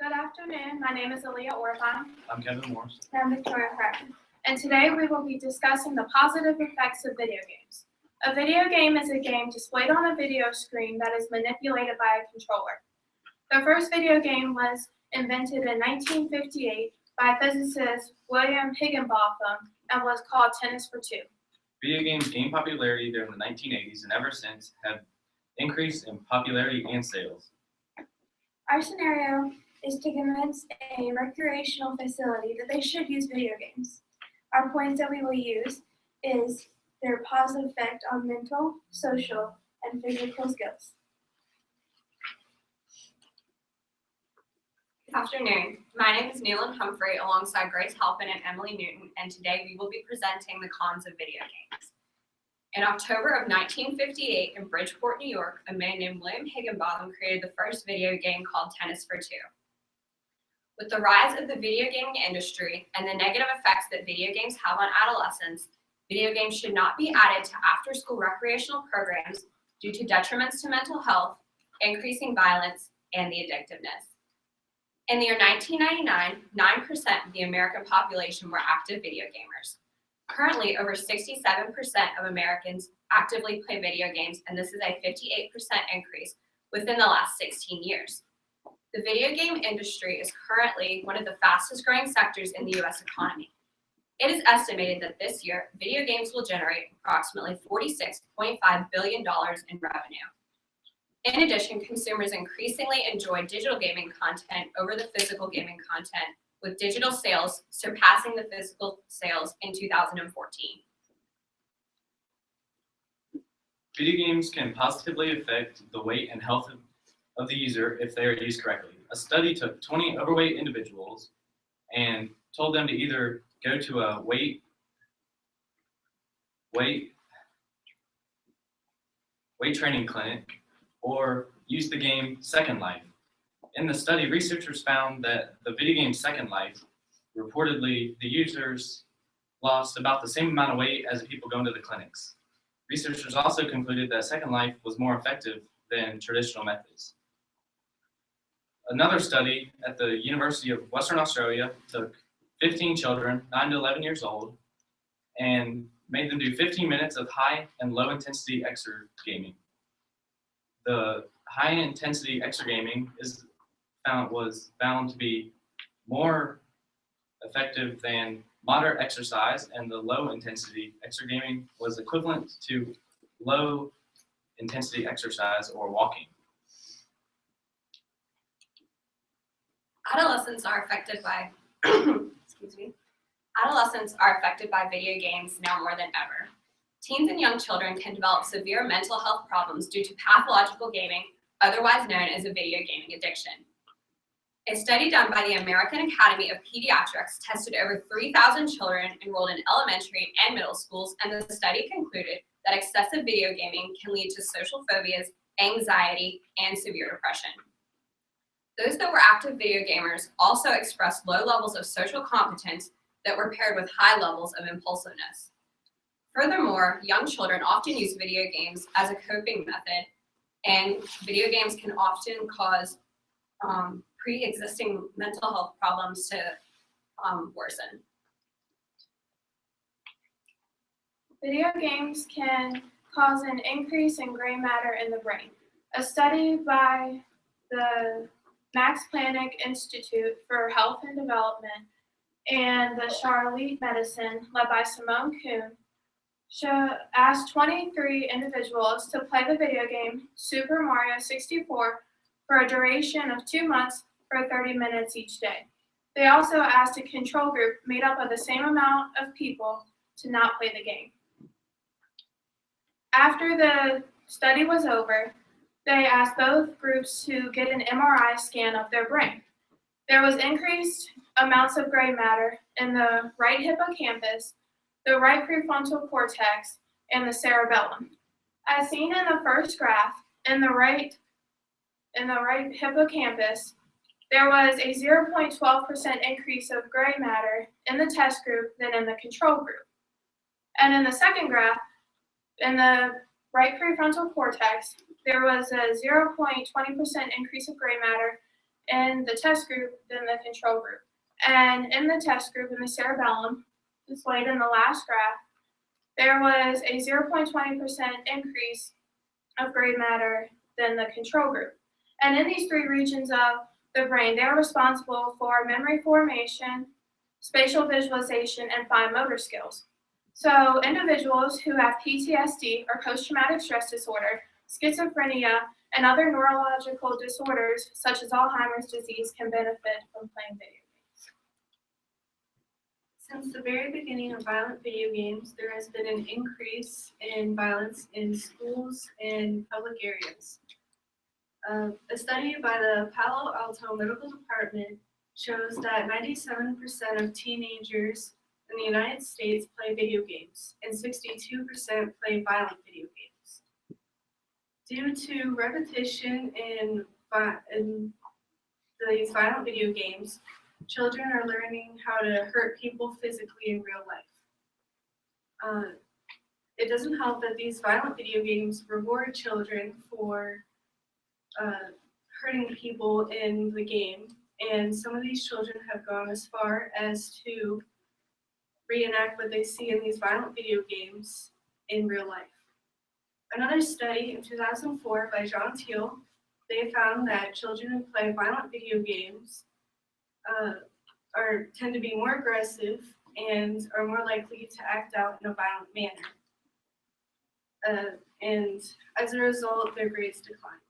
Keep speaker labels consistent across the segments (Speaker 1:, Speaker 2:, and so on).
Speaker 1: Good afternoon. My name is Aaliyah Orban.
Speaker 2: I'm Kevin Morris.
Speaker 1: And I'm Victoria Hartman. And today we will be discussing the positive effects of video games. A video game is a game displayed on a video screen that is manipulated by a controller. The first video game was invented in 1958 by physicist William Higginbotham and was called Tennis for Two.
Speaker 2: Video games gained popularity during the 1980s and ever since have increased in popularity and sales.
Speaker 3: Our scenario is to convince a recreational facility that they should use video games. Our points that we will use is their positive effect on mental, social, and physical skills.
Speaker 4: Good afternoon. My name is Neelan Humphrey alongside Grace Halpin and Emily Newton, and today we will be presenting the cons of video games. In October of 1958 in Bridgeport, New York, a man named William Higginbotham created the first video game called Tennis for Two. With the rise of the video gaming industry and the negative effects that video games have on adolescents, video games should not be added to after-school recreational programs due to detriments to mental health, increasing violence, and the addictiveness. In the year 1999, 9% of the American population were active video gamers. Currently, over 67% of Americans actively play video games, and this is a 58% increase within the last 16 years. The video game industry is currently one of the fastest growing sectors in the U.S. economy. It is estimated that this year, video games will generate approximately $46.5 billion in revenue. In addition, consumers increasingly enjoy digital gaming content over the physical gaming content, with digital sales surpassing the physical sales in 2014.
Speaker 2: Video games can positively affect the weight and health of the user if they are used correctly. A study took 20 overweight individuals and told them to either go to a weight training clinic or use the game Second Life. In the study, researchers found that the video game Second Life, reportedly the users lost about the same amount of weight as the people going to the clinics. Researchers also concluded that Second Life was more effective than traditional methods. Another study at the University of Western Australia took 15 children, 9 to 11 years old, and made them do 15 minutes of high and low intensity exergaming. The high intensity exergaming was found to be more effective than moderate exercise, and the low intensity exergaming was equivalent to low intensity exercise or walking.
Speaker 4: Adolescents are affected by Adolescents are affected by video games now more than ever. Teens and young children can develop severe mental health problems due to pathological gaming, otherwise known as a video gaming addiction. A study done by the American Academy of Pediatrics tested over 3,000 children enrolled in elementary and middle schools, and the study concluded that excessive video gaming can lead to social phobias, anxiety, and severe depression. Those that were active video gamers also expressed low levels of social competence that were paired with high levels of impulsiveness. Furthermore, young children often use video games as a coping method, and video games can often cause pre-existing mental health problems to worsen.
Speaker 1: Video games can cause an increase in gray matter in the brain. A study by the Max Planck Institute for Health and Development and the Charlotte Medicine, led by Simone Kuhn, asked 23 individuals to play the video game Super Mario 64 for a duration of 2 months for 30 minutes each day. They also asked a control group made up of the same amount of people to not play the game. After the study was over, they asked both groups to get an MRI scan of their brain. There was increased amounts of gray matter in the right hippocampus, the right prefrontal cortex, and the cerebellum. As seen in the first graph, in the right hippocampus, there was a 0.12% increase of gray matter in the test group than in the control group. And in the second graph, in the right prefrontal cortex, there was a 0.20% increase of gray matter in the test group than the control group. And in the test group, in the cerebellum, displayed in the last graph, there was a 0.20% increase of gray matter than the control group. And in these three regions of the brain, they are responsible for memory formation, spatial visualization, and fine motor skills. So individuals who have PTSD or post-traumatic stress disorder, schizophrenia, and other neurological disorders such as Alzheimer's disease can benefit from playing video games.
Speaker 5: Since the very beginning of violent video games, there has been an increase in violence in schools and public areas. A study by the Palo Alto Medical Department shows that 97% of teenagers in the United States play video games, and 62% play violent video games. Due to repetition in these violent video games, children are learning how to hurt people physically in real life. It doesn't help that these violent video games reward children for hurting people in the game, and some of these children have gone as far as to reenact what they see in these violent video games in real life. Another study in 2004 by John Teal, they found that children who play violent video games tend to be more aggressive and are more likely to act out in a violent manner. And as a result, their grades decline.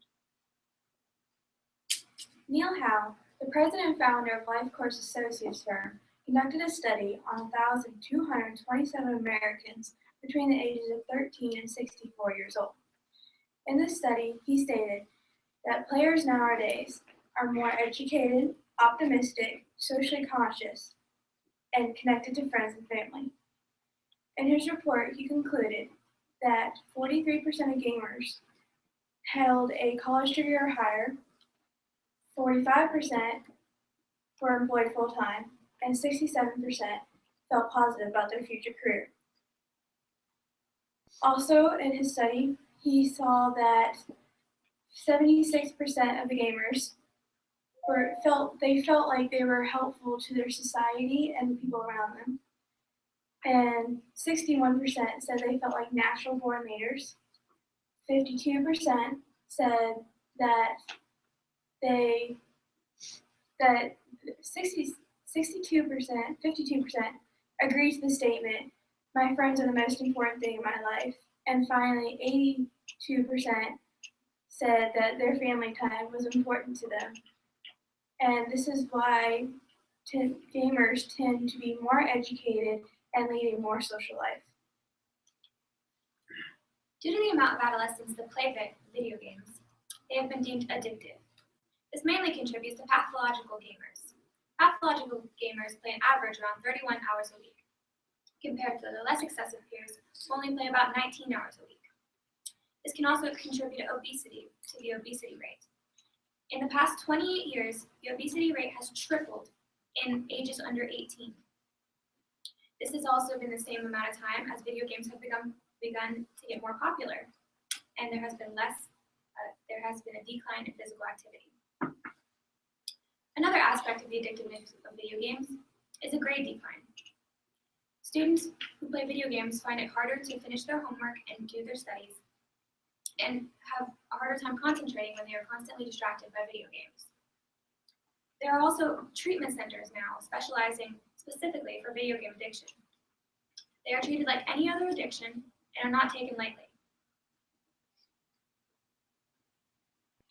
Speaker 3: Neil Howe, the president and founder of Life Course Associates firm, conducted a study on 1,227 Americans between the ages of 13 and 64 years old. In this study, he stated that players nowadays are more educated, optimistic, socially conscious, and connected to friends and family. In his report, he concluded that 43% of gamers held a college degree or higher, 45% were employed full-time, and 67% felt positive about their future career. Also, in his study, he saw that 76% of the gamers felt like they were helpful to their society and the people around them. And 61% said they felt like natural born leaders. 52% said that 52% agreed to the statement, "My friends are the most important thing in my life." And finally, 82% said that their family time was important to them. And this is why gamers tend to be more educated and lead a more social life.
Speaker 6: Due to the amount of adolescents that play video games, they have been deemed addictive. This mainly contributes to pathological gamers. Pathological gamers play an average around 31 hours a week, compared to their less excessive peers who only play about 19 hours a week. This can also contribute to the obesity rate. In the past 28 years, the obesity rate has tripled in ages under 18. This has also been the same amount of time as video games have begun to get more popular, and there has been a decline in physical activity. Another aspect of the addictiveness of video games is a grade decline. Students who play video games find it harder to finish their homework and do their studies, and have a harder time concentrating when they are constantly distracted by video games. There are also treatment centers now specializing specifically for video game addiction. They are treated like any other addiction and are not taken lightly.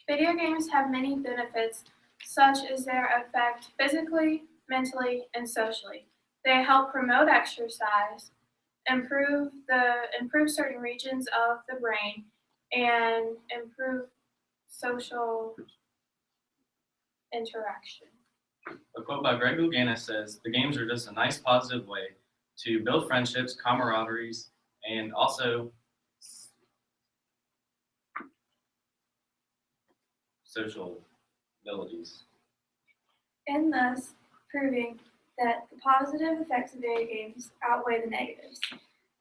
Speaker 1: Video games have many benefits, such as their effect physically, mentally, and socially. They help promote exercise, improve certain regions of the brain, and improve social interaction.
Speaker 2: A quote by Greg Louganis says, "The games are just a nice positive way to build friendships, camaraderies, and also social abilities."
Speaker 3: And thus proving that the positive effects of video games outweigh the negatives,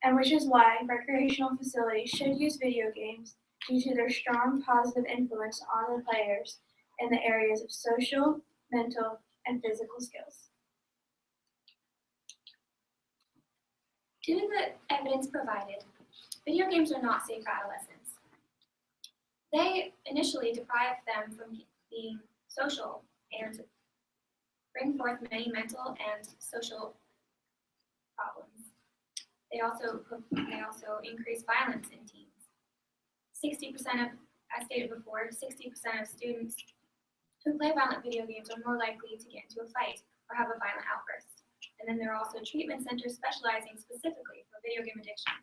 Speaker 3: and which is why recreational facilities should use video games due to their strong positive influence on the players in the areas of social, mental, and physical skills.
Speaker 6: Due to the evidence provided, video games are not safe for adolescents. They initially deprive them from being social and bring forth many mental and social problems. They also increase violence in teens. 60% of, as stated before, 60% of students who play violent video games are more likely to get into a fight or have a violent outburst. And then there are also treatment centers specializing specifically for video game addiction.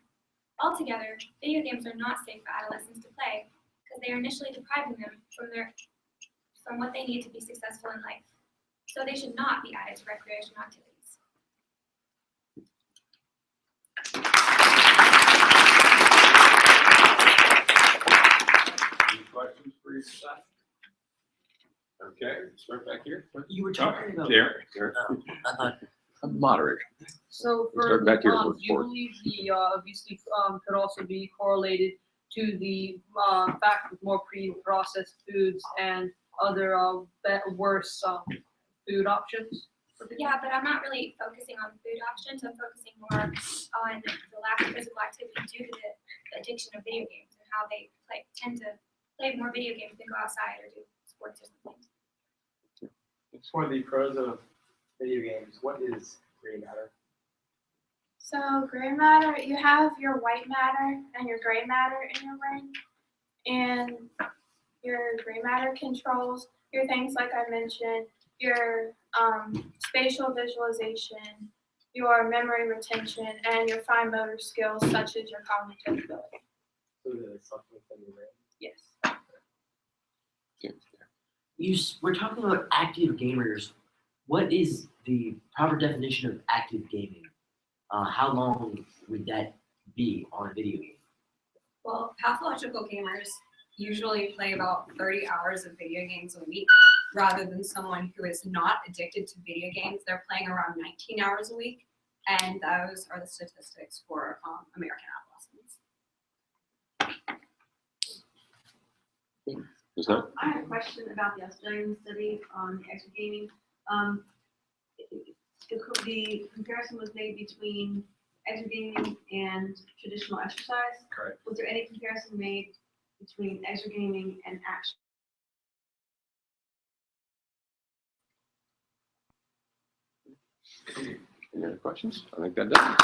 Speaker 6: Altogether, video games are not safe for adolescents to play because they are initially depriving them from what they need to be successful in life. So they should not be added to recreational activities.
Speaker 7: Any questions for your staff? Okay, start back here.
Speaker 8: You were talking about.
Speaker 7: Derek.
Speaker 8: I thought.
Speaker 7: Moderate.
Speaker 9: So for,
Speaker 7: Start back here with
Speaker 9: do you
Speaker 7: sport.
Speaker 9: believe the obesity could also be correlated to the fact of more pre-processed foods and other worse food options?
Speaker 6: Yeah, but I'm not really focusing on food options. I'm focusing more on the lack of physical activity due to the addiction of video games and how they tend to play more video games than go outside or do sports or something.
Speaker 10: It's one of the pros of video games. What is gray matter?
Speaker 1: So gray matter, you have your white matter and your gray matter in your brain. And your gray matter controls your things like I mentioned, your spatial visualization, your memory retention, and your fine motor skills such as your cognitive ability.
Speaker 10: So the something within your brain.
Speaker 1: Yes.
Speaker 8: We're talking about active gamers. What is the proper definition of active gaming? How long would that be on a video game?
Speaker 4: Well, pathological gamers usually play about 30 hours of video games a week, rather than someone who is not addicted to video games. They're playing around 19 hours a week, and those are the statistics for American adolescents.
Speaker 7: Is that?
Speaker 11: I have a question about the Australian study on active gaming. The comparison was made between active gaming and traditional exercise.
Speaker 2: Correct.
Speaker 11: Was there any comparison made between active gaming and action?
Speaker 7: Any other questions? I think that does.